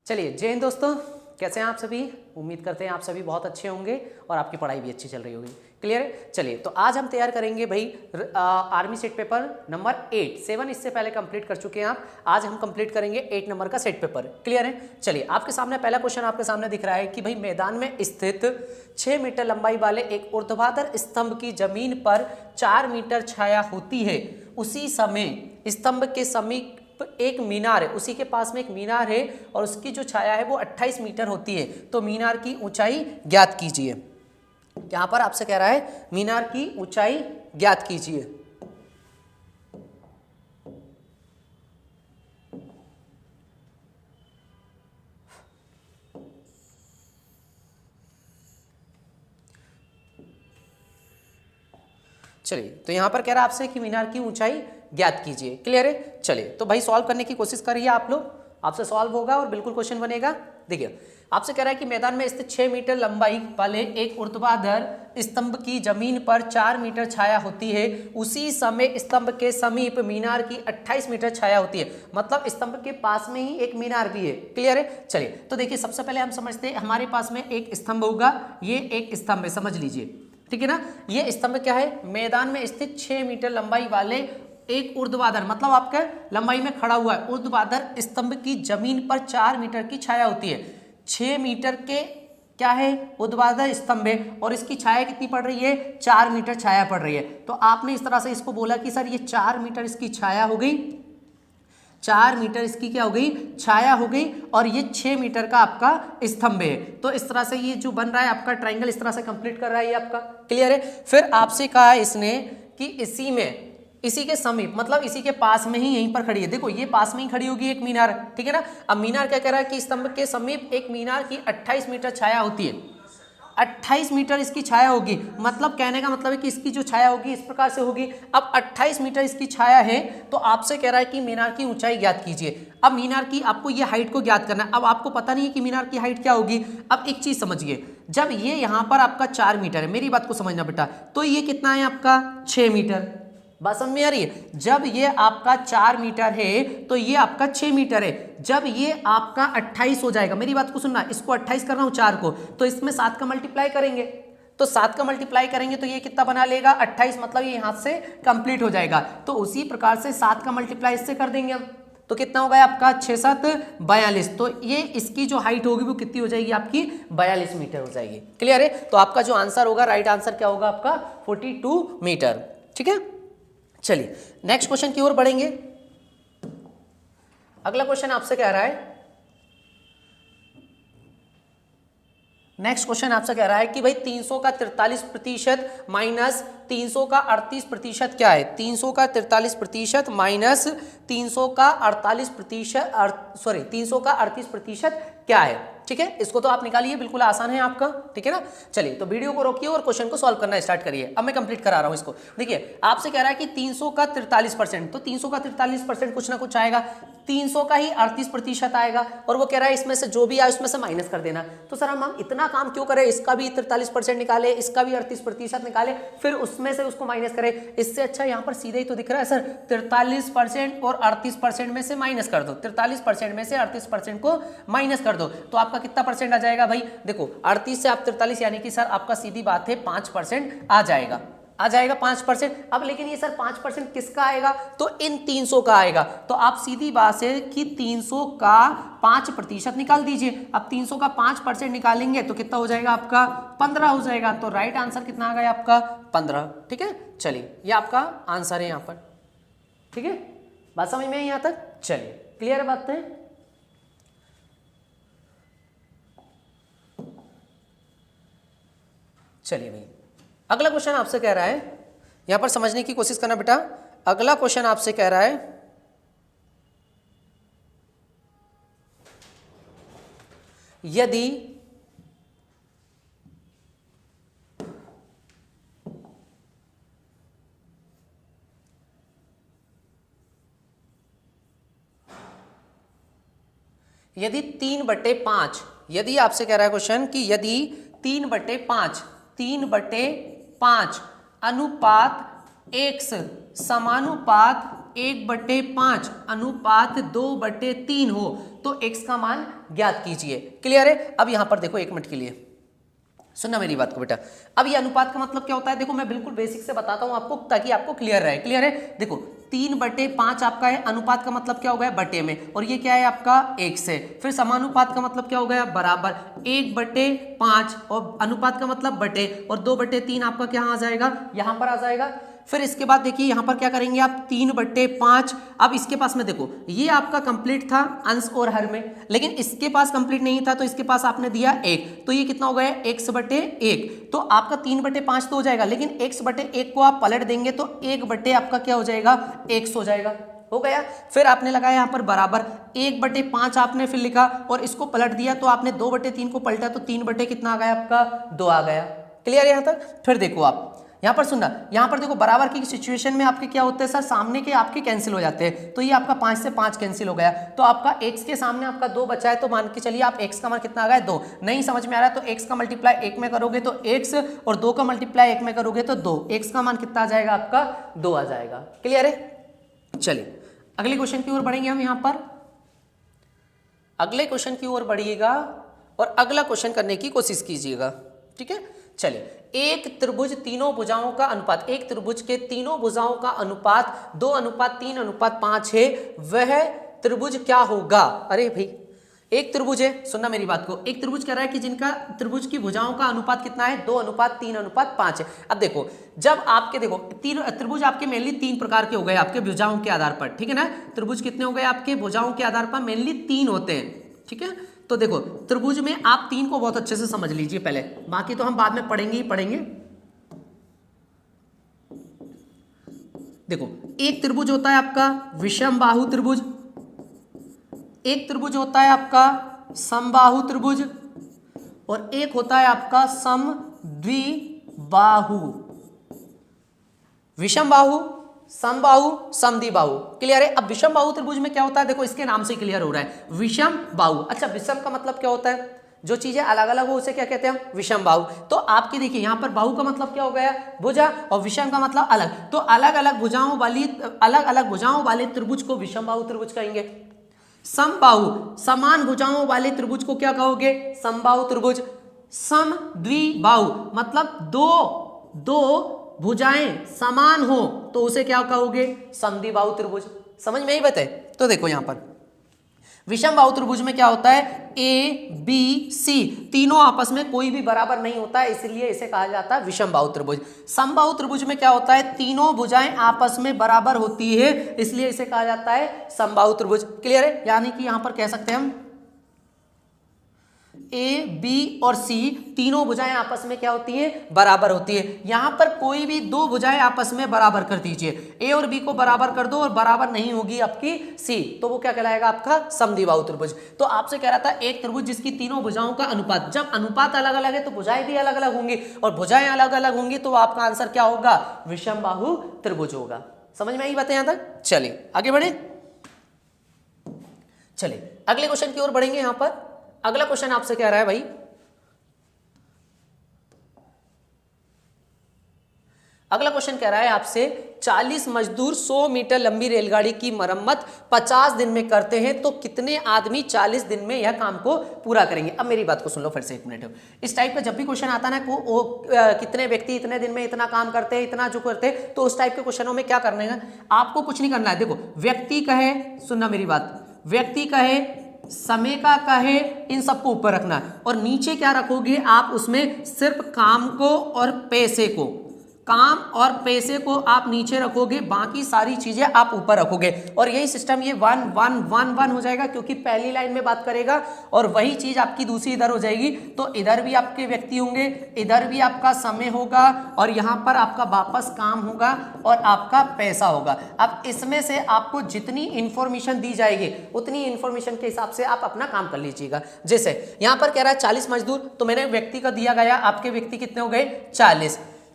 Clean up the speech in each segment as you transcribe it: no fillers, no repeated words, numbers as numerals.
चलिए जय हिंद दोस्तों, कैसे हैं आप सभी। उम्मीद करते हैं आप सभी बहुत अच्छे होंगे और आपकी पढ़ाई भी अच्छी चल रही होगी। क्लियर है। चलिए तो आज हम तैयार करेंगे भाई आर्मी सेट पेपर नंबर 8। 7 इससे पहले कंप्लीट कर चुके हैं आप। आज हम कंप्लीट करेंगे 8 नंबर का सेट पेपर। क्लियर है। चलिए आपके सामने पहला क्वेश्चन आपके सामने दिख रहा है कि भाई मैदान में स्थित 6 मीटर लंबाई वाले एक ऊर्ध्वाधर स्तंभ की जमीन पर 4 मीटर छाया होती है। उसी समय स्तंभ के समीप एक मीनार है, उसी के पास में एक मीनार है और उसकी जो छाया है वो 28 मीटर होती है। तो मीनार की ऊंचाई ज्ञात कीजिए। यहां पर आपसे कह रहा है मीनार की ऊंचाई ज्ञात कीजिए। चलिए तो यहां पर कह रहा है आपसे कि मीनार की ऊंचाई ज्ञात कीजिए। क्लियर है। चलिए तो भाई सॉल्व करने की कोशिश करिए आप लोग, आपसे सॉल्व होगा और बिल्कुल क्वेश्चन बनेगा। देखिए आपसे कह रहा है कि मैदान में स्थित 6 मीटर लंबाई वाले एक ऊर्ध्वाधर स्तंभ की जमीन पर 4 मीटर छाया होती है। उसी समय स्तंभ के समीप मीनार की 28 मीटर छाया होती है। मतलब स्तंभ के पास में ही एक मीनार भी है। क्लियर है। चलिए तो देखिए सबसे पहले हम समझते हैं हमारे पास में एक स्तंभ होगा, ये एक स्तंभ है, समझ लीजिए। ठीक है ना। ये स्तंभ क्या है, मैदान में स्थित 6 मीटर लंबाई वाले एक ऊर्ध्वाधर, मतलब आपका लंबाई में खड़ा हुआ है ऊर्ध्वाधर स्तंभ की जमीन पर 4 मीटर की छाया होती है। 6 मीटर के क्या है, ऊर्ध्वाधर स्तंभ है और इसकी छाया कितनी पड़ रही है, 4 मीटर छाया पड़ रही है। तो आपने इस तरह से इसको बोला कि सर ये 4 मीटर इसकी छाया हो गई, 4 मीटर इसकी क्या हो गई, छाया हो गई, और ये 6 मीटर का आपका स्तंभ है। तो इस तरह से ये जो बन रहा है आपका ट्रायंगल इस तरह से कंप्लीट कर रहा है ये आपका। क्लियर है। फिर आपसे कहा है इसने कि इसी में, इसी के समीप, मतलब इसी के पास में ही यहीं पर खड़ी है। देखो ये पास में ही खड़ी होगी एक मीनार। ठीक है ना। अब मीनार क्या कह रहा है कि स्तंभ के समीप एक मीनार की 28 मीटर छाया होती है। 28 मीटर इसकी छाया होगी, मतलब कहने का मतलब है कि इसकी जो छाया होगी इस प्रकार से होगी। अब 28 मीटर इसकी छाया है तो आपसे कह रहा है कि मीनार की ऊंचाई ज्ञात कीजिए। अब मीनार की आपको ये हाइट को ज्ञात करना है। अब आपको पता नहीं है कि मीनार की हाइट क्या होगी। अब एक चीज समझिए, जब ये यहां पर आपका 4 मीटर है, मेरी बात को समझना बेटा, तो ये कितना है आपका 6 मीटर। बात समझ में आ रही है। जब ये आपका 4 मीटर है तो ये आपका 6 मीटर है। जब ये आपका 28 हो जाएगा, मेरी बात को सुनना, इसको 28 कर रहा हूं 4 को, तो इसमें 7 का मल्टीप्लाई करेंगे, तो 7 का मल्टीप्लाई करेंगे तो ये कितना बना लेगा 28, मतलब ये यहां से कंप्लीट हो जाएगा। तो उसी प्रकार से 7 का मल्टीप्लाई इससे कर देंगे हम, तो कितना होगा आपका 6 7 42। तो ये इसकी जो हाइट होगी वो कितनी हो जाएगी आपकी 42 मीटर हो जाएगी। क्लियर है। तो आपका जो आंसर होगा, राइट आंसर क्या होगा आपका 42 मीटर। ठीक है। चलिए नेक्स्ट क्वेश्चन की ओर बढ़ेंगे। अगला क्वेश्चन आपसे कह रहा है, नेक्स्ट क्वेश्चन आपसे कह रहा है कि भाई 300 का 43% माइनस 300 का 38% क्या है। 300 का 43% माइनस 300 का 48%, सॉरी 300 का 38% क्या है। ठीक है। इसको तो आप निकालिए, बिल्कुल आसान है आपका। ठीक है ना। चलिए तो वीडियो को रोकिए और क्वेश्चन को सॉल्व करना स्टार्ट करिए। अब मैं कंप्लीट करा रहा हूं इसको। देखिए आपसे कह रहा है कि 300 का 43%, तो 300 का 43% कुछ ना कुछ आएगा, 300 का ही 38% आएगा, और वो कह रहा है इसमें से जो भी आए उसमें से माइनस कर देना। तो सर हम इतना काम क्यों करें, इसका भी 43% निकाले, इसका भी 38% निकाले, फिर उसमें से उसको माइनस करें। इससे अच्छा यहाँ पर सीधे ही तो दिख रहा है सर, 43% और 38% में से माइनस कर दो, 43% में से 38% को माइनस कर दो, तो आपका कितना परसेंट आ जाएगा भाई। देखो 38 से आप 43, यानी कि सर आपका सीधी बात है 5% आ जाएगा, आ जाएगा 5%। अब लेकिन ये सर 5% किसका आएगा, तो इन 300 का आएगा। तो आप सीधी बात है कि 300 का 5% निकाल दीजिए। अब 300 का 5% निकालेंगे तो कितना हो जाएगा आपका 15 हो जाएगा। तो राइट आंसर कितना आ गया आपका 15। ठीक है। चलिए ये आपका आंसर है यहाँ पर। ठीक है। बात समझ में आई यहाँ तक। चलिए क्लियर है बात है। चलिए भाई अगला क्वेश्चन आपसे कह रहा है, यहां पर समझने की कोशिश करना बेटा। अगला क्वेश्चन आपसे कह रहा है, यदि यदि 3/5, यदि आपसे कह रहा है क्वेश्चन कि यदि 3/5 अनुपात x समानुपात 1/5 अनुपात 2/3 हो तो x का मान ज्ञात कीजिए। क्लियर है? अब यहां पर देखो, 1 मिनट के लिए सुनना मेरी बात को बेटा। अब ये अनुपात का मतलब क्या होता है, देखो मैं बिल्कुल बेसिक से बताता हूं आपको ताकि आपको क्लियर रहे। क्लियर है? देखो 3/5 आपका है, अनुपात का मतलब क्या हो गया बटे में, और ये क्या है आपका 1 से। फिर समानुपात का मतलब क्या हो गया बराबर 1/5, और अनुपात का मतलब बटे, और 2/3 आपका क्या आ जाएगा, यहां पर आ जाएगा। फिर इसके बाद देखिए यहां पर क्या करेंगे आप 3/5। अब इसके पास में देखो ये आपका कंप्लीट था अंश और हर में, लेकिन इसके पास कंप्लीट नहीं था तो इसके पास आपने दिया 1, तो ये कितना हो गया x/1। तो आपका 3/5 तो हो जाएगा, लेकिन x/1 को आप पलट देंगे तो 1 आपका क्या हो जाएगा x हो जाएगा। हो गया। फिर आपने लगाया यहाँ पर बराबर 1/5 आपने फिर लिखा और इसको पलट दिया, तो आपने 2/3 को पलटा तो 3 कितना आ गया आपका 2 आ गया। क्लियर है यहाँ तक? फिर देखो आप यहाँ पर सुनना, यहाँ पर देखो बराबर की सिचुएशन में आपके क्या होते हैं सर, सामने के आपके कैंसिल हो जाते हैं, तो ये आपका 5 से 5 कैंसिल हो गया, तो आपका x के सामने आपका 2 बचा है, तो मान के चलिए आप x का मान कितना आ गया 2। नहीं समझ में आ रहा है तो x का मल्टीप्लाई 1 में करोगे तो x, और 2 का मल्टीप्लाई 1 में करोगे तो 2, x का मान कितना आ जाएगा आपका 2 आ जाएगा। क्लियर है? चलिए अगले क्वेश्चन की ओर बढ़ेंगे हम। यहाँ पर अगले क्वेश्चन की ओर बढ़िएगा और अगला क्वेश्चन करने की कोशिश कीजिएगा। ठीक है? चलिए, एक त्रिभुज तीनों भुजाओं का अनुपात, एक त्रिभुज के तीनों भुजाओं का अनुपात 2:3:5 है, वह त्रिभुज क्या होगा? अरे भाई एक त्रिभुज है, सुनना मेरी बात को, एक त्रिभुज कह रहा है कि जिनका त्रिभुज की भुजाओं का अनुपात कितना है 2:3:5 है। अब देखो जब आपके देखो त्रिभुज आपके मेनली 3 प्रकार के हो गए आपके भुजाओं के आधार पर, ठीक है ना। त्रिभुज कितने हो गए आपके भुजाओं के आधार पर, मेनली 3 होते हैं। ठीक है, तो देखो त्रिभुज में आप 3 को बहुत अच्छे से समझ लीजिए पहले, बाकी तो हम बाद में पढ़ेंगे ही पढ़ेंगे। देखो एक त्रिभुज होता है आपका विषम बाहु त्रिभुज, एक त्रिभुज होता है आपका समबाहु त्रिभुज, और एक होता है आपका समद्विबाहु। विषम बाहु, समबाहु, समद्विबाहु। क्लियर है? अब विषम बाहु त्रिभुज में क्या होता है, देखो इसके नाम से क्लियर हो रहा है विषम बाहु। अच्छा, विषम का मतलब क्या होता है, जो चीजें अलग अलग हो उसे क्या कहते हैं हम, विषम बाहु। तो आपके देखिए यहाँ पर बाहु का मतलब क्या हो गया भुजा, और विषम का मतलब अलग, तो अलग अलग भुजाओं वाले त्रिभुज को विषम बाहु त्रिभुज कहेंगे। समबाहु, समान भुजाओं वाले त्रिभुज को क्या कहोगे, समबाहु त्रिभुज। समद्विबाहु मतलब दो भुजाएं समान हो तो उसे क्या कहोगे, समद्विबाहु त्रिभुज। समझ में ही बताए? तो देखो यहां पर विषम बाहु त्रिभुज में क्या होता है, ए बी सी तीनों आपस में कोई भी बराबर नहीं होता है, इसलिए इसे कहा जाता है विषम बाहु त्रिभुज। समबाहु त्रिभुज में क्या होता है, तीनों भुजाएं आपस में बराबर होती है, इसलिए इसे कहा जाता है समबाहु त्रिभुज। क्लियर है? यानी कि यहां पर कह सकते हैं हम ए बी और सी तीनों भुजाएं आपस में क्या होती है, बराबर होती है। यहां पर कोई भी दो भुजाएं आपस में बराबर कर दीजिए, ए और बी को बराबर कर दो और बराबर नहीं होगी आपकी सी, तो वो क्या कहलाएगा आपका समद्विबाहु त्रिभुज। तो आपसे कह रहा था एक त्रिभुज जिसकी तीनों भुजाओं का अनुपात, जब अनुपात अलग अलग है तो भुजाएं भी अलग अलग होंगी, और भुजाएं अलग अलग होंगी तो आपका आंसर क्या होगा, विषम बाहु त्रिभुज होगा। समझ में आई बातें यहां तक? चलिए आगे बढ़े, चलिए अगले क्वेश्चन की ओर बढ़ेंगे। यहां पर अगला क्वेश्चन आपसे कह रहा है भाई, अगला क्वेश्चन कह रहा है आपसे 40 मजदूर 100 मीटर लंबी रेलगाड़ी की मरम्मत 50 दिन में करते हैं, तो कितने आदमी 40 दिन में यह काम को पूरा करेंगे। अब मेरी बात को सुन लो फिर से एक मिनट। इस टाइप का जब भी क्वेश्चन आता है ना, कितने व्यक्ति इतने दिन में इतना काम करते हैं, इतना जो करते हैं, तो उस टाइप के क्वेश्चनों में क्या करना है, आपको कुछ नहीं करना है। देखो व्यक्ति कहे, सुनना मेरी बात, व्यक्ति कहे, समय का कहे, इन सबको ऊपर रखना है, और नीचे क्या रखोगे आप, उसमें सिर्फ काम को और पैसे को, काम और पैसे को आप नीचे रखोगे, बाकी सारी चीजें आप ऊपर रखोगे। और यही सिस्टम ये 1 1 1 1 हो जाएगा, क्योंकि पहली लाइन में बात करेगा और वही चीज आपकी दूसरी इधर हो जाएगी, तो इधर भी आपके व्यक्ति होंगे, इधर भी आपका समय होगा, और यहाँ पर आपका वापस काम होगा और आपका पैसा होगा। अब इसमें से आपको जितनी इंफॉर्मेशन दी जाएगी उतनी इंफॉर्मेशन के हिसाब से आप अपना काम कर लीजिएगा। जैसे यहाँ पर कह रहा है 40 मजदूर, तो मैंने व्यक्ति का दिया गया, आपके व्यक्ति कितने हो गए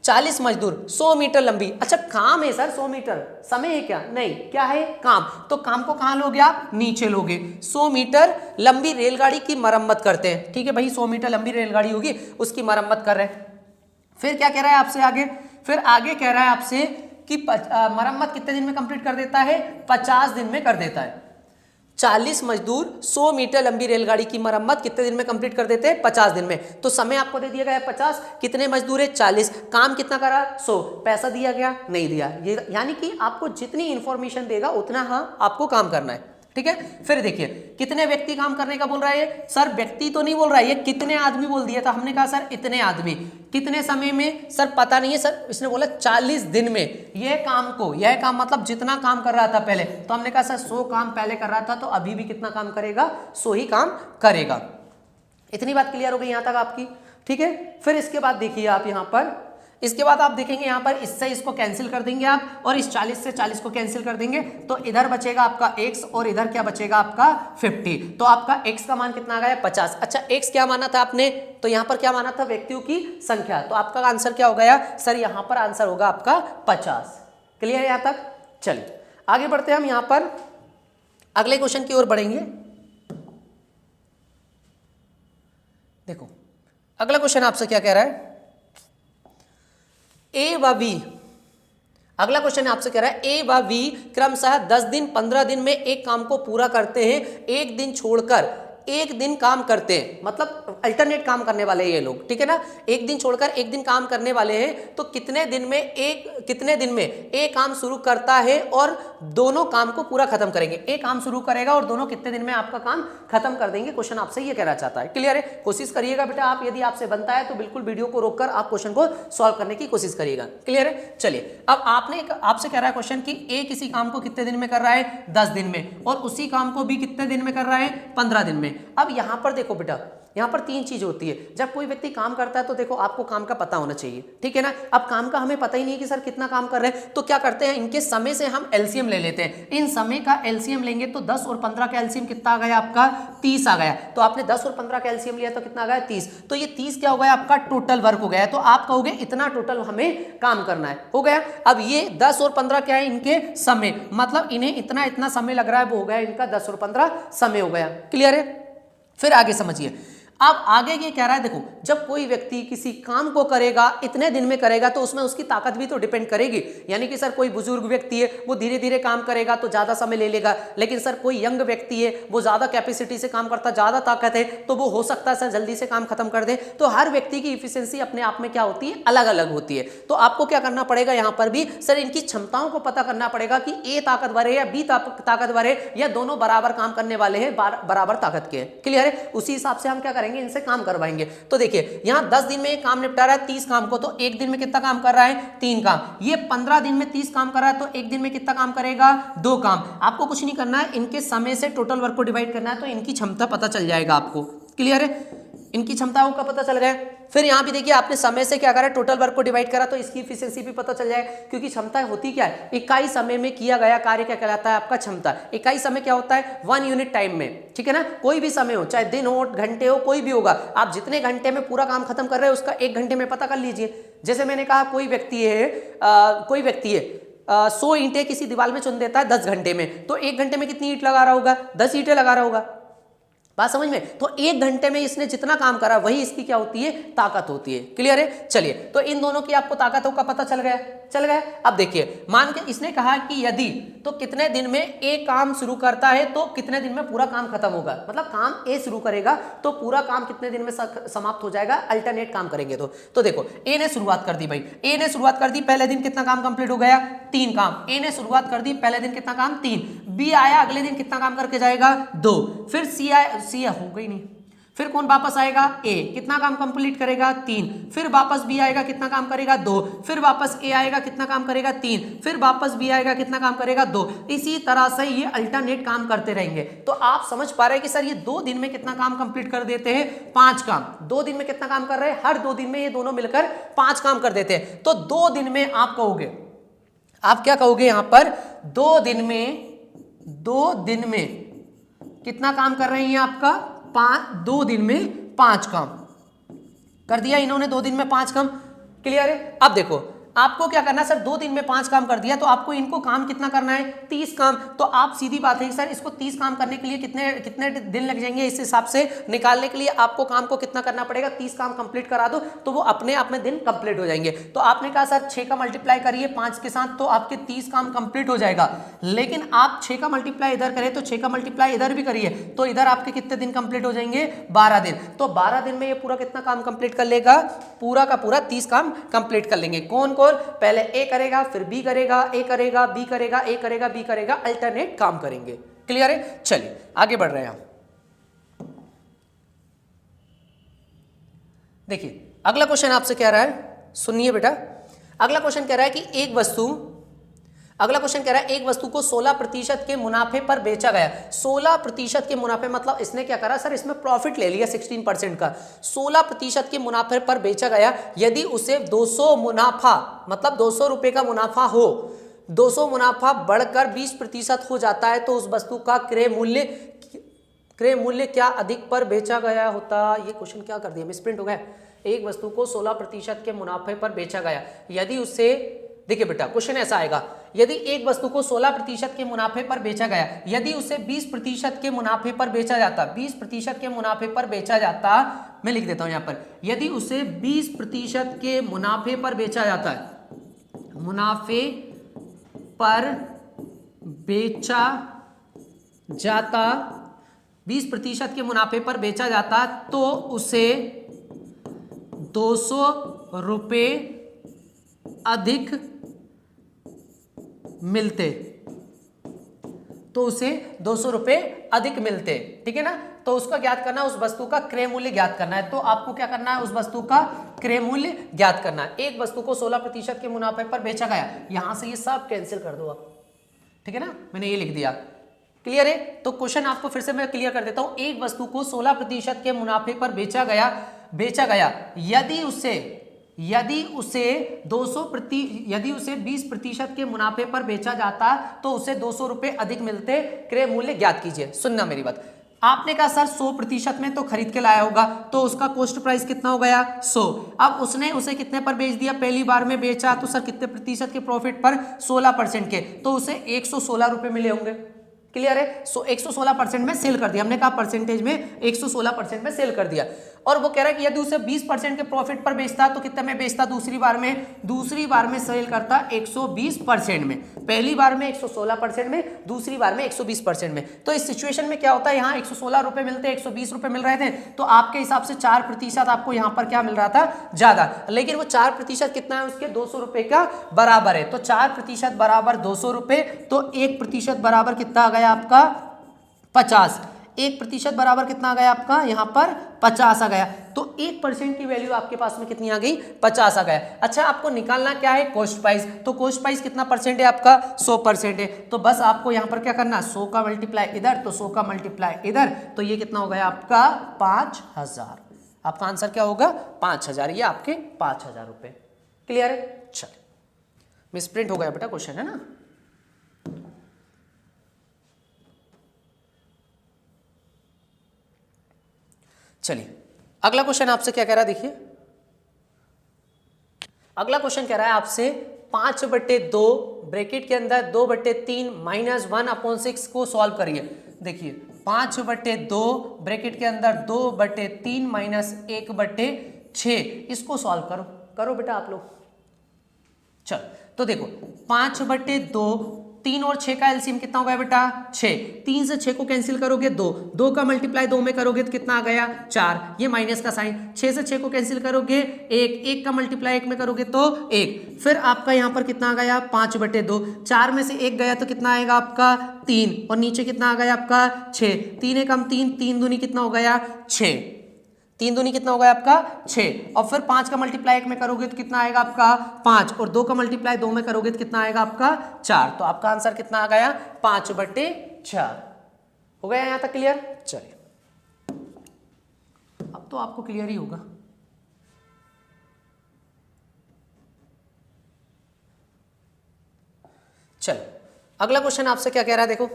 40 मजदूर 100 मीटर लंबी। अच्छा काम है सर 100 मीटर, समय है क्या, नहीं, क्या है काम, तो काम को कहां लोगे आप, नीचे लोगे। 100 मीटर लंबी रेलगाड़ी की मरम्मत करते हैं, ठीक है भाई, 100 मीटर लंबी रेलगाड़ी होगी उसकी मरम्मत कर रहे हैं। फिर क्या कह रहा है आपसे आगे, फिर आगे कह रहा है आपसे कि मरम्मत कितने दिन में कंप्लीट कर देता है? 50 दिन में कर देता है। 40 मजदूर 100 मीटर लंबी रेलगाड़ी की मरम्मत कितने दिन में कंप्लीट कर देते हैं? 50 दिन में। तो समय आपको दे दिया गया है 50, कितने मजदूर है? 40, काम कितना करा? 100, पैसा दिया गया? नहीं दिया। ये यानी कि आपको जितनी इंफॉर्मेशन देगा उतना आपको काम करना है, ठीक है। फिर देखिए कितने व्यक्ति काम करने का बोल रहा है? सर व्यक्ति तो नहीं बोल रहा है, ये कितने आदमी बोल दिया था। हमने कहा सर इतने आदमी, कितने समय में? सर पता नहीं है सर, इसने बोला 40 दिन में यह काम मतलब जितना काम कर रहा था पहले, तो हमने कहा सर 100 काम पहले कर रहा था, तो अभी भी कितना काम करेगा? 100 ही काम करेगा। इतनी बात क्लियर हो गई यहां तक आपकी, ठीक है। फिर इसके बाद देखिए आप यहां पर, इसके बाद आप देखेंगे यहाँ पर इससे इसको कैंसिल कर देंगे आप, और इस 40 से 40 को कैंसिल कर देंगे, तो इधर बचेगा आपका x और इधर क्या बचेगा आपका 50। तो आपका x का मान कितना आ गया? 50। अच्छा x क्या माना था आपने? तो यहाँ पर क्या माना था? व्यक्तियों की संख्या। तो आपका आंसर क्या हो गया सर? यहाँ पर आंसर होगा आपका 50। क्लियर है यहाँ तक? चलिए आगे बढ़ते हैं हम यहाँ पर अगले क्वेश्चन की ओर बढ़ेंगे। देखो अगला क्वेश्चन आपसे क्या कह रहा है? ए व बी, अगला क्वेश्चन आपसे कह रहा है ए व बी क्रमशः 10 दिन 15 दिन में एक काम को पूरा करते हैं, एक दिन छोड़कर एक दिन काम करते हैं, मतलब अल्टरनेट काम करने वाले ये लोग, ठीक है ना। एक दिन छोड़कर एक दिन काम करने वाले हैं, तो कितने दिन में एक काम शुरू करता है और दोनों काम को पूरा खत्म करेंगे। एक काम शुरू करेगा और दोनों कितने दिन में आपका काम खत्म कर देंगे। क्वेश्चन आपसे ये कहना चाहता है। क्लियर है? कोशिश करिएगा बेटा आप, यदि आपसे बनता है तो बिल्कुल वीडियो को रोककर आप क्वेश्चन को सॉल्व करने की कोशिश करिएगा। क्लियर है? चलिए अब आपसे कह रहा है क्वेश्चन कि ए किसी काम को कितने दिन में कर रहा है? 10 दिन में, और उसी काम को बी कितने दिन में कर रहा है? 15 दिन में। अब यहां पर देखो बेटा, यहां पर 3 चीज होती है। जब कोई व्यक्ति काम करता है तो देखो आपको काम का पता होना चाहिए, ठीक है ना। अब काम का हमें पता ही नहीं है कि सर कितना काम कर रहे हैं, तो क्या करते हैं, इनके समय से हम एलसीएम ले लेते हैं। इन समय का एलसीएम लेंगे तो 10 और 15 का एलसीएम कितना आ गया आपका? 30 आ गया। तो आपने 10 और 15 का एलसीएम लिया तो कितना आ गया? 30। तो ये 30 क्या हो गया आपका? टोटल वर्क हो गया। तो आप कहोगे इतना टोटल हमें काम करना है, हो गया। अब ये 10 और 15 क्या है? इनके समय, मतलब इन्हें इतना समय लग रहा है, वो हो गया इनका 10 और 15 समय हो गया। क्लियर है? फिर आगे समझिए। अब आगे ये कह रहा है, देखो जब कोई व्यक्ति किसी काम को करेगा इतने दिन में करेगा तो उसमें उसकी ताकत भी तो डिपेंड करेगी। यानी कि सर कोई बुजुर्ग व्यक्ति है वो धीरे धीरे काम करेगा तो ज्यादा समय ले लेगा, लेकिन सर कोई यंग व्यक्ति है वो ज्यादा कैपेसिटी से काम करता, ज्यादा ताकत है, तो वो हो सकता है सर जल्दी से काम खत्म कर दे। तो हर व्यक्ति की इफिशियंसी अपने आप में क्या होती है? अलग अलग होती है। तो आपको क्या करना पड़ेगा यहाँ पर भी? सर इनकी क्षमताओं को पता करना पड़ेगा कि ए ताकतवर है या बी ताकतवर है, या दोनों बराबर काम करने वाले हैं, बराबर ताकत के। क्लियर है? उसी हिसाब से हम क्या करेंगे, इनसे काम करवाएंगे। तो देखिए यहां 10 दिन में एक काम निपटा रहा है 30 काम को, तो एक दिन में कितना काम कर रहा है? 3 काम। ये 15 दिन में 30 काम कर रहा है, तो एक दिन में कितना काम करेगा? 2 काम। आपको कुछ नहीं करना है, इनके समय से टोटल वर्क को डिवाइड करना है, तो इनकी क्षमता पता चल जाएगा आपको। क्लियर है? इनकी क्षमताओं का पता चल गया। फिर यहाँ भी देखिए आपने समय से क्या करा? टोटल वर्क को डिवाइड करा, तो इसकी इफिशियंसी भी पता चल जाए, क्योंकि क्षमता होती क्या है? इकाई समय में किया गया कार्य क्या कहलाता है? आपका क्षमता। इकाई समय क्या होता है? 1 यूनिट टाइम में, ठीक है ना। कोई भी समय हो, चाहे दिन हो, घंटे हो, कोई भी होगा, आप जितने घंटे में पूरा काम खत्म कर रहे हैं उसका 1 घंटे में पता कर लीजिए। जैसे मैंने कहा कोई व्यक्ति है 100 ईंटें किसी दीवार में चुन देता है 10 घंटे में, तो 1 घंटे में कितनी ईंट लगा रहा होगा? 10 ईंटें लगा रहा होगा। बात समझ में? तो 1 घंटे में इसने जितना काम करा वही इसकी क्या होती है? ताकत होती है। क्लियर है? चलिए तो इन दोनों की आपको ताकतों का पता चल गया। अब देखिए मान के इसने कहा कि यदि तो कितने दिन में एक काम शुरू करता है तो कितने दिन में पूरा काम खत्म होगा, मतलब काम ए शुरू करेगा तो पूरा काम कितने दिन में समाप्त हो जाएगा, अल्टरनेट काम करेंगे तो देखो ए ने शुरुआत कर दी भाई, ए ने शुरुआत कर दी, पहले दिन कितना काम कंप्लीट हो गया? 3 काम। ए ने शुरुआत कर दी, पहले दिन कितना काम? 3। बी आया, अगले दिन कितना काम करके जाएगा? 2। फिर सी आया, सी हो गई नहीं, फिर कौन वापस आएगा? ए, कितना काम कंप्लीट करेगा? 3। फिर वापस बी आएगा, कितना काम करेगा? 2। फिर वापस ए आएगा, कितना काम करेगा? 3। फिर वापस बी आएगा, कितना काम करेगा? 2। इसी तरह से ये अल्टरनेट काम करते रहेंगे। तो आप समझ पा रहे हैं कि सर ये 2 दिन में कितना काम कंप्लीट कर देते हैं? 5 काम। 2 दिन में कितना काम कर रहे हैं? हर 2 दिन में ये दोनों मिलकर 5 काम कर देते हैं। तो 2 दिन में आप कहोगे, आप क्या कहोगे यहां पर? 2 दिन में कितना काम कर रहे हैं आपका? 2 दिन में 5 काम कर दिया इन्होंने, 2 दिन में 5 काम। क्लियर है? अब देखो आपको क्या करना है सर, 2 दिन में 5 काम कर दिया, तो आपको इनको काम कितना करना है, 30 काम। तो आप सीधी बात है सर, इसको 30 काम करने के लिए कितने कितने दिन लग जाएंगे, इस हिसाब से निकालने के लिए आपको काम को कितना करना पड़ेगा, 30 काम कंप्लीट करा दो तो वो अपने आप में दिन कंप्लीट हो जाएंगे। तो आपने कहा सर 6 का मल्टीप्लाई करिए 5 के साथ तो आपके 30 काम कंप्लीट हो जाएगा। लेकिन आप 6 का मल्टीप्लाई इधर करें तो 6 का मल्टीप्लाई इधर भी करिए तो इधर आपके कितने दिन कंप्लीट हो जाएंगे, 12 दिन। तो 12 दिन में ये पूरा कितना काम कंप्लीट कर लेगा, पूरा का पूरा 30 काम कंप्लीट कर लेंगे। कौन कौन, पहले ए करेगा, फिर बी करेगा, ए करेगा, बी करेगा, ए करेगा, बी करेगा, अल्टरनेट काम करेंगे। क्लियर है? चलिए आगे बढ़ रहे हैं हम। देखिए अगला क्वेश्चन आपसे कह रहा है, सुनिए बेटा, अगला क्वेश्चन कह रहा है कि एक वस्तु को 16% के मुनाफे पर बेचा गया। 16% के मुनाफे मतलब इसने क्या करा सर, इसमें प्रॉफिट ले लिया 16% का। 16% के मुनाफे पर बेचा गया, यदि उसे 200 मुनाफा मतलब 200 रुपए का मुनाफा हो, 200 मुनाफा बढ़कर 20% हो जाता है तो उस वस्तु का क्रय मूल्य क्या अधिक पर बेचा गया होता। ये क्वेश्चन क्या कर दिया, मिसप्रिंट हो गया। एक वस्तु को 16% के मुनाफे पर बेचा गया, यदि उसे, देखिए बेटा क्वेश्चन ऐसा आएगा, यदि एक वस्तु को 16% के मुनाफे पर बेचा गया, यदि उसे 20% के मुनाफे पर बेचा जाता, 20% के मुनाफे पर बेचा जाता, मैं लिख देता हूं यहां पर, यदि उसे 20% के मुनाफे पर बेचा जाता है, मुनाफे पर बेचा जाता, 20% के मुनाफे पर बेचा जाता तो उसे 200 रुपए अधिक मिलते, तो उसे 200 रुपए अधिक मिलते। ठीक है ना? तो उसका ज्ञात करना, उस वस्तु का क्रय मूल्य ज्ञात करना है। तो आपको क्या करना है, उस वस्तु का क्रय मूल्य ज्ञात करना है। एक वस्तु को 16% के मुनाफे पर बेचा गया, यहां से ये सब कैंसिल कर दो आप। ठीक है ना, मैंने ये लिख दिया। क्लियर है? तो क्वेश्चन आपको फिर से मैं क्लियर कर देता हूं। एक वस्तु को 16% के मुनाफे पर बेचा गया, यदि उसे 20% के मुनाफे पर बेचा जाता तो उसे 200 रुपए अधिक मिलते। क्रय मूल्य ज्ञात कीजिए। सुनना मेरी बात, आपने कहा सर 100% में तो खरीद के लाया होगा, तो उसका कॉस्ट प्राइस कितना हो गया, 100। अब उसने उसे कितने पर बेच दिया, पहली बार में बेचा तो सर कितने प्रतिशत के प्रॉफिट पर, 16% के, तो उसे 116 रुपए मिले होंगे। क्लियर है? 116% में सेल कर दिया, हमने कहा परसेंटेज में 116% में सेल कर दिया। और वो कह रहा है कि यदि उसे 20% के प्रॉफिट पर बेचता तो कितने में बेचता, दूसरी बार में सेल करता 120% में। पहली बार में 116% में, दूसरी बार में 120% में। तो इस सिचुएशन में क्या होता है, यहाँ 116 रुपए मिलते, 120 रुपए मिल रहे थे, तो आपके हिसाब से 4% आपको यहाँ पर क्या मिल रहा था, ज्यादा। लेकिन वो 4% कितना है, उसके 200 रुपए का बराबर है। तो 4% बराबर 200 रुपए, तो 1% बराबर कितना आ गया आपका, 50। 1% बराबर कितना आ गया आपका, यहां पर 50 आ गया। तो 1% की वैल्यू आपके पास में कितनी आ गई, 50 आ गया। अच्छा, आपको निकालना क्या है, कॉस्ट प्राइस। तो कॉस्ट प्राइस कितना परसेंट है आपका, 100% है। तो बस आपको यहां पर क्या करना, 100 का मल्टीप्लाई इधर, तो 100 का मल्टीप्लाई इधर, तो ये कितना हो गया आपका 5000। आपका आंसर क्या होगा, 5000। ये आपके 5000 रुपए। क्लियर है? चलिए, मिसप्रिंट हो गया बेटा क्वेश्चन, है ना। चलिए अगला क्वेश्चन आपसे क्या कह रहा है, देखिए अगला क्वेश्चन कह रहा है आपसे 5/2 ब्रैकेट के अंदर 2/3 -1/6 को सॉल्व करिए। देखिए 5/2 ब्रैकेट के अंदर 2/3 -1/6, इसको सॉल्व करो बेटा आप लोग। चल तो देखो 5/2, 3 और 6 का एलसीएम कितना हो गया बेटा, 6। 3 से 6 को कैंसिल करोगे 2, 2 का मल्टीप्लाई 2 में करोगे तो कितना आ गया, 4। ये माइनस का साइन। 6 से 6 को कैंसिल करोगे 1, 1 का मल्टीप्लाई 1 में करोगे तो 1। फिर आपका यहाँ पर कितना आ गया, 5/2। 4 में से 1 गया तो कितना आएगा आपका 3, और नीचे कितना आ गया आपका 6। 3 एकम 3, 3 दूनी कितना हो गया 6। 3 दूनी कितना होगा आपका 6। और फिर 5 का मल्टीप्लाई 1 में करोगे तो कितना आएगा आपका 5, और 2 का मल्टीप्लाई 2 में करोगे तो कितना आएगा आपका 4। तो आपका आंसर कितना आ गया 5/4। हो गया यहां तक क्लियर। चलिए अब तो आपको क्लियर ही होगा। चलो अगला क्वेश्चन आपसे क्या कह रहा है, देखो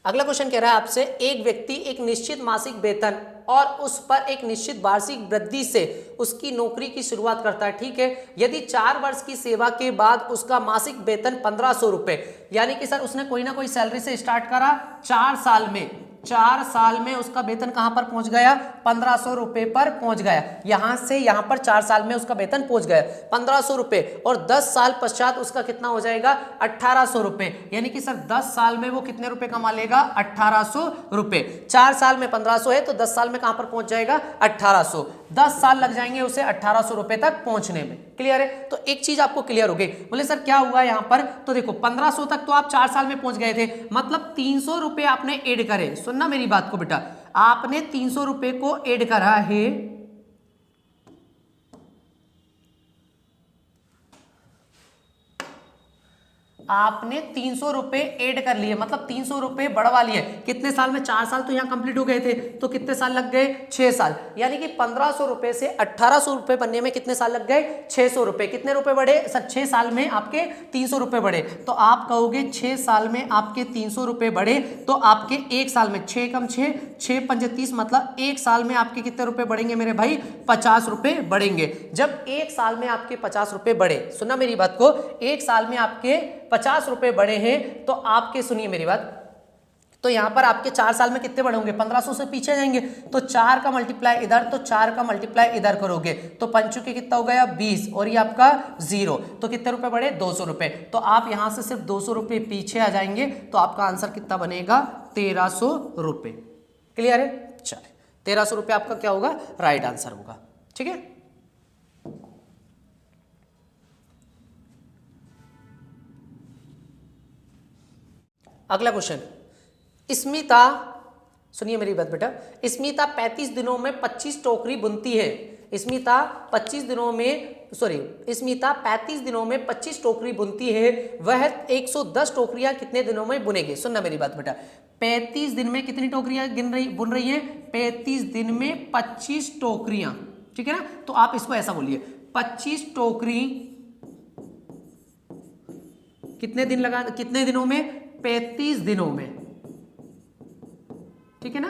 अगला क्वेश्चन कह रहा है आपसे, एक व्यक्ति एक निश्चित मासिक वेतन और उस पर एक निश्चित वार्षिक वृद्धि से उसकी नौकरी की शुरुआत करता है, ठीक है। यदि 4 वर्ष की सेवा के बाद उसका मासिक वेतन 1500 रुपए, यानी कि सर उसने कोई ना कोई सैलरी से स्टार्ट करा, 4 साल में उसका वेतन कहां पर पहुंच गया, 1500 रुपए पर पहुंच गया। यहां से यहां पर 4 साल में उसका वेतन पहुंच गया 1500 रुपए, और 10 साल पश्चात उसका कितना हो जाएगा, 1800 रुपए। यानी कि सर 10 साल में वो कितने रुपए कमा लेगा, 1800 रुपए। 4 साल में 1500 है तो 10 साल में कहां पर पहुंच जाएगा, 1800। 10 साल लग जाएंगे उसे 1800 रुपए तक पहुंचने में। क्लियर है? तो एक चीज आपको क्लियर हो गई। बोले सर क्या हुआ यहां पर, तो देखो 1500 तक तो आप 4 साल में पहुंच गए थे, मतलब 300 रुपए आपने ऐड करे। सुनना मेरी बात को बेटा, आपने 300 रुपए को ऐड करा है, आपने 300 रुपए ऐड कर लिए, मतलब 300 रुपए बढ़वा लिए। कितने साल में, 4 साल तो यहां कंप्लीट हो गए थे, तो कितने साल लग गए, 6 साल। यानी कि 1500 रुपए से 1800 रुपए बनने में कितने साल लग गए, 600 रुपए। कितने रुपए बढ़े सर, 6 साल में आपके 300 रुपए बढ़े। तो आप कहोगे 6 साल में आपके 300 रुपए बढ़े, तो आपके 1 साल में 6 कम 6, 6 पंजे 30, मतलब 1 साल में आपके कितने रुपए बढ़ेंगे मेरे भाई, 50 रुपए बढ़ेंगे। जब 1 साल में आपके 50 रुपए बढ़े, सुनना मेरी बात को, 1 साल में आपके 50 रुपए बढ़े हैं, तो आपके, सुनिए मेरी बात, तो यहां पर आपके 4 साल में कितने बढ़े होंगे, 1500 से पीछे जाएंगे, तो 4 का मल्टीप्लाई इधर, तो 4 का मल्टीप्लाई इधर करोगे, तो पंचों के कितना हो गया, 20, और ये आपका 0, तो कितने रुपए बढ़े, 200 रुपए। तो आप यहां से सिर्फ 200 रुपए पीछे आ जाएंगे, तो आपका आंसर कितना बनेगा, 1300 रुपए। क्लियर है? चलिए 1300 रुपए आपका क्या होगा, राइट आंसर होगा। ठीक है, अगला क्वेश्चन, स्मिता, सुनिए मेरी बात बेटा, स्मिता 35 दिनों में 25 टोकरी बुनती है। स्मिता 35 दिनों में 25 टोकरी बुनती है, वह 110 टोकरियां कितने दिनों में बुनेगी। सुनना मेरी बात बेटा, 35 दिन में कितनी टोकरियां बुन रही है, 35 दिन में 25 टोकरियां, ठीक है ना। तो आप इसको ऐसा बोलिए, 25 टोकरी कितने दिनों में, 35 दिनों में, ठीक है ना,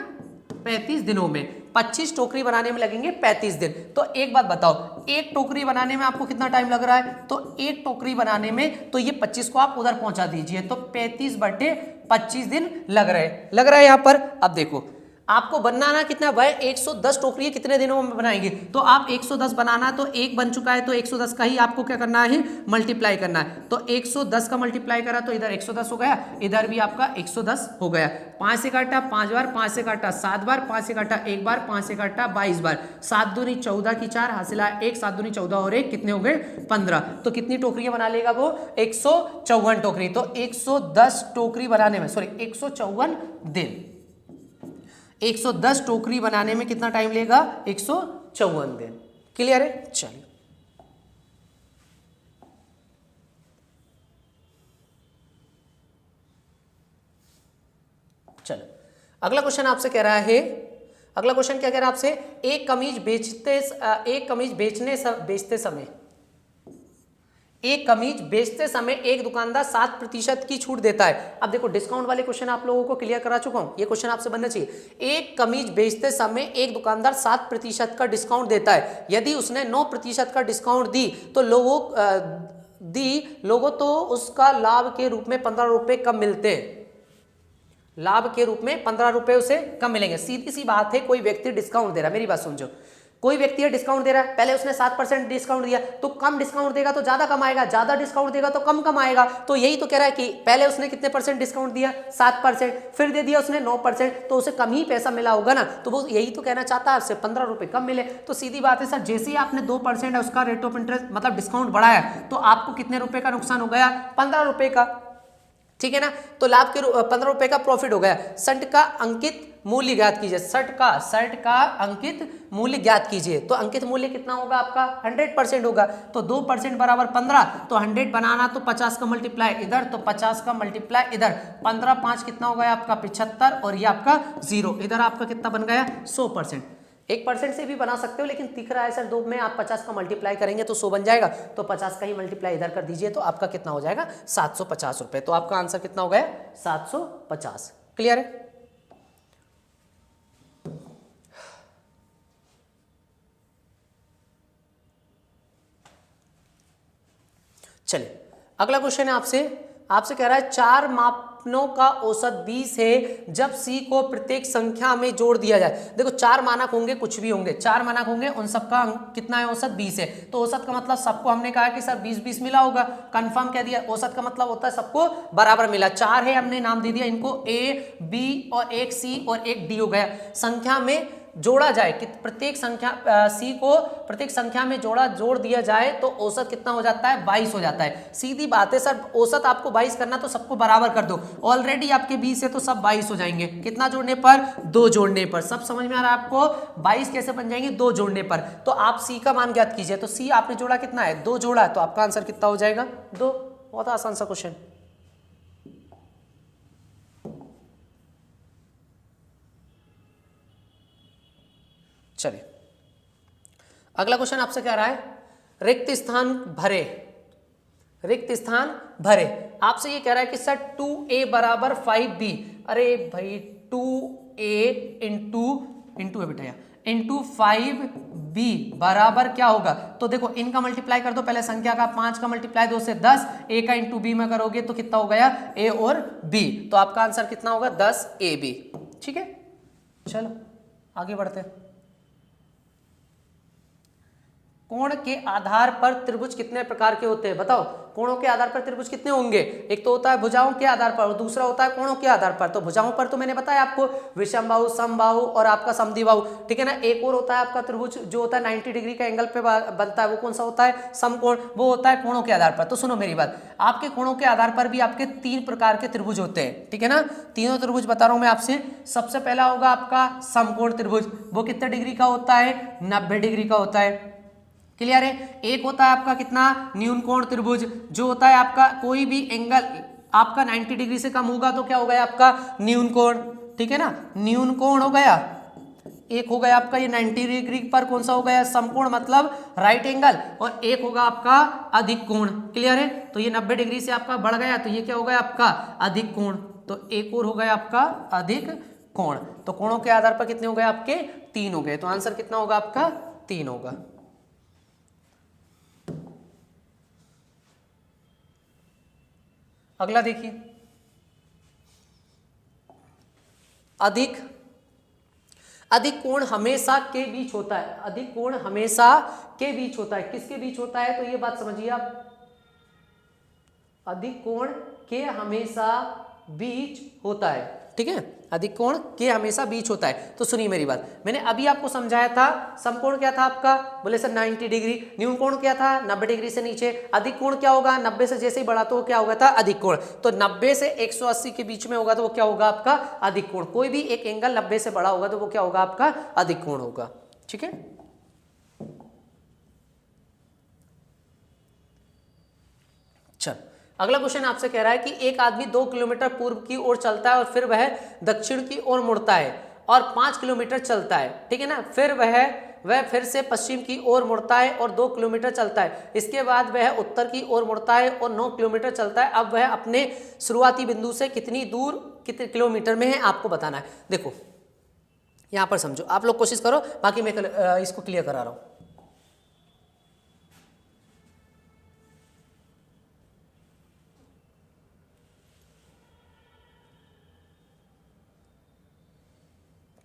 35 दिनों में। 25 टोकरी बनाने में लगेंगे 35 दिन। तो एक बात बताओ, एक टोकरी बनाने में आपको कितना टाइम लग रहा है, तो एक टोकरी बनाने में, तो ये 25 को आप उधर पहुंचा दीजिए, तो 35/25 दिन लग रहे हैं यहां पर। अब देखो आपको बनाना कितना, वह 110 टोकरी कितने दिनों में बनाएंगे, तो आप 110 बनाना, तो एक बन चुका है, तो 110 का ही आपको क्या करना है, मल्टीप्लाई करना है। तो 110 का मल्टीप्लाई करा तो इधर 110 हो गया, इधर भी आपका 110 हो गया। 5 से काटा 5 बार, 5 से काटा 7 बार, 5 से काटा 1 बार, 5 से काटा 22 बार, 7 दूनी 14 की 4 हासिल है 1, 7 दूनी 14 और 1 कितने हो गए, 15। तो कितनी टोकरियां बना लेगा वो, 154 टोकरी। तो 110 टोकरी बनाने में, 154 दिन, 110 टोकरी बनाने में कितना टाइम लेगा, 154 दिन। क्लियर है? चलिए चलो अगला क्वेश्चन आपसे कह रहा है, अगला क्वेश्चन क्या कह रहा है आपसे, एक कमीज बेचते समय एक दुकानदार 7% की छूट देता है। अब देखो डिस्काउंट वाले क्वेश्चन आप लोगों को क्लियर करा चुका हूं, ये क्वेश्चन आपसे बनना चाहिए। एक कमीज बेचते समय एक दुकानदार 7% का डिस्काउंट देता है, यदि उसने 9% का डिस्काउंट लोगों तो उसका लाभ के रूप में 15 रुपए कम मिलते हैं, लाभ के रूप में 15 रुपए उसे कम मिलेंगे। सीधी सी बात है, कोई व्यक्ति डिस्काउंट दे रहा है, मेरी बात समझो, कोई व्यक्ति डिस्काउंट दे रहा है, पहले उसने 7% डिस्काउंट दिया, तो कम डिस्काउंट देगा तो ज्यादा कमाएगा, ज्यादा डिस्काउंट देगा तो कम कमाएगा। तो यही तो कह रहा है कि पहले उसने कितने % डिस्काउंट दिया, 7%, फिर दे दिया उसने 9%, तो उसे कम ही पैसा मिला होगा ना। तो वो यही तो कहना चाहता है, आपसे 15 रुपए कम मिले। तो सीधी बात है सर, जैसे ही आपने 2% है उसका रेट ऑफ इंटरेस्ट मतलब डिस्काउंट बढ़ाया, तो आपको कितने रुपए का नुकसान हो गया, 15 रुपए का, ठीक है ना। तो लाभ के 15 रुपए का प्रॉफिट हो गया। शर्ट का अंकित मूल्य ज्ञात कीजिए, शर्ट का अंकित मूल्य ज्ञात कीजिए। तो अंकित मूल्य कितना होगा आपका, 100% होगा। तो 2% बराबर 15, तो 100 बनाना, तो 50 का मल्टीप्लाई इधर, तो 50 का मल्टीप्लाई इधर, 15 5 कितना हो गया आपका 75, और ये आपका 0, इधर आपका कितना बन गया 100%। 1% से भी बना सकते हो, लेकिन दिख रहा है सर 2 में आप 50 का मल्टीप्लाई करेंगे तो 100 बन जाएगा, तो 50 का ही मल्टीप्लाई इधर कर दीजिए, तो आपका कितना हो जाएगा 750 रुपए। तो आपका आंसर कितना हो गया 750। क्लियर है? चलिए अगला क्वेश्चन है आपसे कह रहा है 4 मापनों का औसत 20 है जब सी को प्रत्येक संख्या में जोड़ दिया जाए। देखो 4 मानक होंगे, कुछ भी होंगे, 4 मानक होंगे, उन सबका कितना है औसत 20 है। तो औसत का मतलब सबको हमने कहा कि सर 20-20 मिला होगा, कंफर्म कह दिया। औसत का मतलब होता है सबको बराबर मिला। 4 है, हमने नाम दे दिया इनको ए, बी और एक सी और एक डी हो गया। संख्या में जोड़ा जाए कि प्रत्येक संख्या सी को प्रत्येक संख्या में जोड़ दिया जाए तो औसत कितना हो जाता है? 22 हो जाता है। सीधी बात है सर, औसत आपको 22 करना तो सबको बराबर कर दो। ऑलरेडी आपके 20 है तो सब 22 हो जाएंगे। कितना जोड़ने पर? 2 जोड़ने पर। सब समझ में आ रहा है आपको? 22 कैसे बन जाएंगे? 2 जोड़ने पर। तो आप सी का मान ज्ञात कीजिए। तो सी आपने जोड़ा कितना है? 2 जोड़ा है, तो आपका आंसर कितना हो जाएगा? 2। बहुत आसान सा क्वेश्चन। चलिए अगला क्वेश्चन आपसे कह रहा है रिक्त स्थान भरे। आपसे ये कह रहा है कि सर 2a बराबर 5b। अरे भाई 2a इंटू है बेटा, इंटू 5b बराबर क्या होगा? तो देखो इनका मल्टीप्लाई कर दो, पहले संख्या का 5 का मल्टीप्लाई 2 से 10, a का इंटू b में करोगे तो कितना हो गया? a और b। तो आपका आंसर कितना होगा? 10ab। ठीक है, चलो आगे बढ़ते हैं। कोण के आधार पर त्रिभुज कितने प्रकार के होते हैं? बताओ, कोणों के आधार पर त्रिभुज कितने होंगे? एक तो होता है भुजाओं के आधार पर और दूसरा होता है कोणों के आधार पर। तो भुजाओं पर तो मैंने बताया आपको विषमबाहु, समबाहु और आपका समद्विबाहु, ठीक है ना। एक और होता है आपका त्रिभुज जो होता है 90 डिग्री का एंगल पे बनता है, वो कौन सा होता है? समकोण। वो होता है कोणों के आधार पर। तो सुनो मेरी बात, आपके कोणों के आधार पर भी आपके 3 प्रकार के त्रिभुज होते हैं, ठीक है ना। तीनों त्रिभुज बता रहा हूं मैं आपसे। सबसे पहला होगा आपका समकोण त्रिभुज। वो कितने डिग्री का होता है? 90 डिग्री का होता है। क्लियर है? एक होता है आपका कितना? न्यून कोण त्रिभुज, जो होता है आपका कोई भी एंगल आपका 90 डिग्री से कम होगा तो क्या हो गया आपका? न्यून कोण, ठीक है ना। न्यून कोण हो गया। एक हो गया आपका ये 90 डिग्री पर कौन सा हो गया? समकोण, मतलब राइट एंगल। और एक होगा आपका अधिक कोण। क्लियर है? तो ये 90 डिग्री से आपका बढ़ गया तो ये क्या हो गया आपका? अधिक कोण। तो एक और हो गया आपका अधिक कोण। तो कोणों के आधार पर कितने हो गए आपके? 3 हो गए। तो आंसर कितना होगा आपका? 3 होगा। अगला देखिए, अधिक कोण हमेशा के बीच होता है। अधिक कोण हमेशा के बीच होता है। किसके बीच होता है? तो ये बात समझिए आप, अधिक कोण के हमेशा बीच होता है, ठीक है। अधिक कोण के हमेशा बीच होता है। तो सुनिए मेरी बात, मैंने अभी आपको समझाया था समकोण क्या था आपका? बोले सर 90 डिग्री। न्यून कोण क्या था? 90 डिग्री से नीचे। अधिक कोण क्या होगा? 90 से जैसे ही बढ़ा तो क्या होगा था? अधिक कोण। तो 90 से 180 के बीच में होगा तो वो क्या होगा आपका? अधिक कोण। कोई भी एक एंगल 90 से बड़ा होगा तो वो क्या होगा आपका? अधिक कोण होगा, ठीक है। चल अगला क्वेश्चन आपसे कह रहा है कि एक आदमी 2 किलोमीटर पूर्व की ओर चलता है और फिर वह दक्षिण की ओर मुड़ता है और 5 किलोमीटर चलता है, ठीक है ना। फिर वह फिर से पश्चिम की ओर मुड़ता है और 2 किलोमीटर चलता है। इसके बाद वह उत्तर की ओर मुड़ता है और 9 किलोमीटर चलता है। अब वह अपने शुरुआती बिंदु से कितनी दूर, कितने किलोमीटर में है, आपको बताना है। देखो यहां पर समझो, आप लोग कोशिश करो, बाकी मैं इसको क्लियर करा रहा हूं।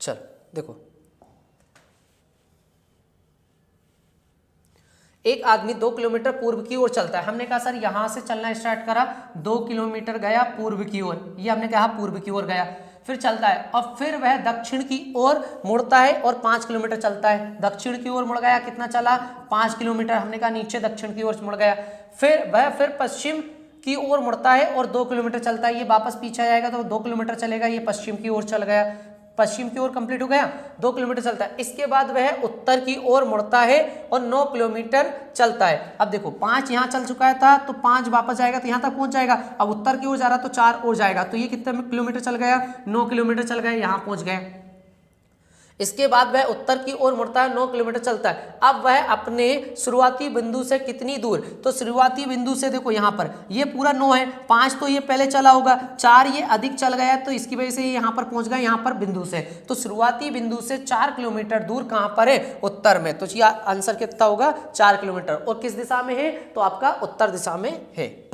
चल देखो, एक आदमी 2 किलोमीटर पूर्व की ओर चलता है। हमने कहा सर यहां से चलना स्टार्ट करा, 2 किलोमीटर गया पूर्व की ओर, ये हमने कहा पूर्व की ओर गया, फिर चलता है और फिर वह दक्षिण की ओर मुड़ता है और 5 किलोमीटर चलता है। दक्षिण की ओर मुड़ गया, कितना चला? 5 किलोमीटर। हमने कहा नीचे दक्षिण की ओर मुड़ गया। फिर वह फिर पश्चिम की ओर मुड़ता है और 2 किलोमीटर चलता है। ये वापस पीछे जाएगा तो 2 किलोमीटर चलेगा, ये पश्चिम की ओर चल गया, पश्चिम की ओर कंप्लीट हो गया, 2 किलोमीटर चलता है। इसके बाद वह उत्तर की ओर मुड़ता है और 9 किलोमीटर चलता है। अब देखो 5 यहाँ चल चुका है था तो 5 वापस जाएगा तो यहाँ तक पहुंच जाएगा। अब उत्तर की ओर जा रहा तो 4 और जाएगा, तो ये कितने किलोमीटर चल गया? 9 किलोमीटर चल गया, यहाँ पहुंच गए। इसके बाद वह उत्तर की ओर मुड़ता है, 9 किलोमीटर चलता है। अब वह अपने शुरुआती बिंदु से कितनी दूर, तो शुरुआती बिंदु से देखो यहाँ पर ये पूरा 9 है, 5 तो ये पहले चला होगा, 4 ये अधिक चल गया तो इसकी वजह से ये यहाँ पर पहुंच गया यहाँ पर बिंदु से, तो शुरुआती बिंदु से 4 किलोमीटर दूर कहाँ पर है, उत्तर में। तो ये आंसर कितना होगा, 4 किलोमीटर। और किस दिशा में है, तो आपका उत्तर दिशा में है।